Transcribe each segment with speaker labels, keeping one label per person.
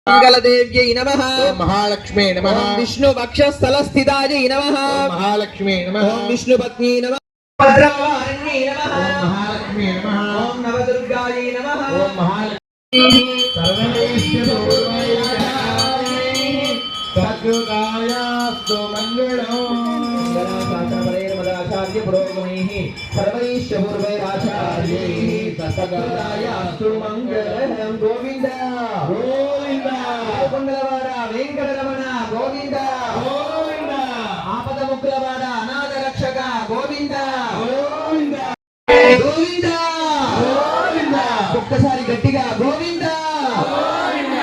Speaker 1: మంగళదేవ్యై నమః.
Speaker 2: ఓం మహాలక్ష్మీ నమః.
Speaker 1: ఓం విష్ణు వక్షస్థలస్థితాయై నమః.
Speaker 2: ఓం మహాలక్ష్మీ నమః.
Speaker 1: ఓం విష్ణుపత్న్యై నమః. భద్రవారణ్యై నమః.
Speaker 2: ఓం మహాలక్ష్మీ నమః.
Speaker 1: ఓం నవదుర్గాయై నమః.
Speaker 2: ఓం మహాలక్ష్మీ సర్వైశ్వర్యాస్తు మంగళం.
Speaker 1: శాస్త్రపరైర్మదాచార్య పురోగమైః సర్వైశ్చ పూర్వైరాచార్యైః సకలాయాస్తు మంగళం. గోవింద
Speaker 2: గోవింద
Speaker 1: కొండలవాడ వెంకటరమణ గోవింద
Speaker 2: గోవింద
Speaker 1: ఆపద ముక్కులవాడ అనాథ రక్షక గోవింద
Speaker 2: గోవింద
Speaker 1: గోవింద
Speaker 2: గోవింద.
Speaker 1: ఒక్కసారి గట్టిగా గోవింద.
Speaker 2: గోవింద.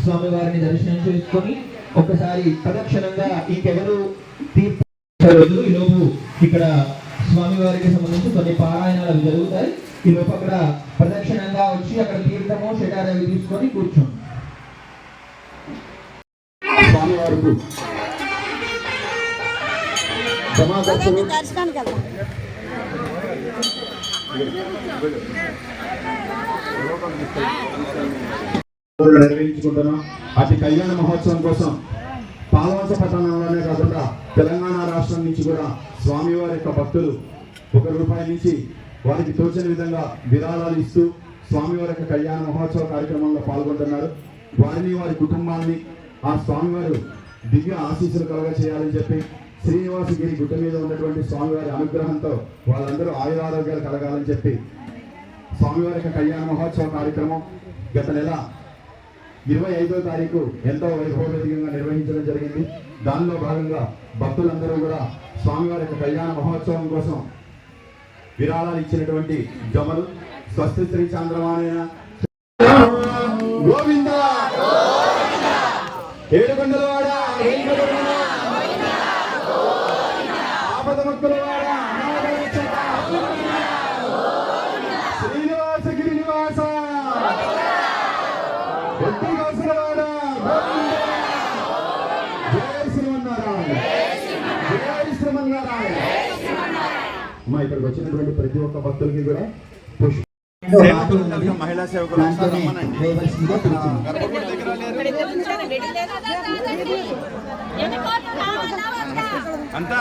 Speaker 1: స్వామివారిని దర్శనం చేసుకొని ఒక్కసారి ప్రదక్షిణంగా ఇంకెవరు ఈలోపు ఇక్కడ స్వామివారికి సంబంధించి కొన్ని పారాయణాలు జరుగుతాయి. ఈ లోపు అక్కడ ప్రదక్షిణంగా వచ్చి అక్కడ తీర్థము శటారవి తీసుకొని కూర్చోండి.
Speaker 2: స్వామివారికి
Speaker 3: దర్శనానికి వెళ్దాం.
Speaker 2: నిర్వహించుకుంటున్నాం. అతి కళ్యాణ మహోత్సవం కోసం పాల్వంచ పట్టణంలోనే కాకుండా తెలంగాణ రాష్ట్రం నుంచి కూడా స్వామివారి యొక్క భక్తులు ₹1 నుంచి వారికి తోచిన విధంగా విరాళాలు ఇస్తూ స్వామివారి యొక్క కళ్యాణ మహోత్సవ కార్యక్రమంలో పాల్గొంటున్నారు. వారిని వారి కుటుంబాన్ని ఆ స్వామివారు దివ్య ఆశీస్సులు కలుగ చేయాలని చెప్పి శ్రీనివాసగిరి గుట్ట మీద ఉన్నటువంటి స్వామివారి అనుగ్రహంతో వాళ్ళందరూ ఆయురారోగ్యాలు కలగాలని చెప్పి స్వామివారి యొక్క కళ్యాణ మహోత్సవ కార్యక్రమం గత నెల 25వ తారీఖు ఎంతో వైభవపేతంగా నిర్వహించడం జరిగింది. దానిలో భాగంగా భక్తులందరూ కూడా స్వామివారి యొక్క కళ్యాణ మహోత్సవం కోసం విరాళాలు ఇచ్చినటువంటి జమలు స్వస్తి శ్రీ చంద్రమానైన గోవింద ఏడుకొండలవాడ ఆపద ముక్కులవాడ శ్రీనివాసగిరి నివాస ఇక్కడికి వచ్చినటువంటి ప్రతి ఒక్క భక్తులకి కూడా మహిళా సేవకులు అంతా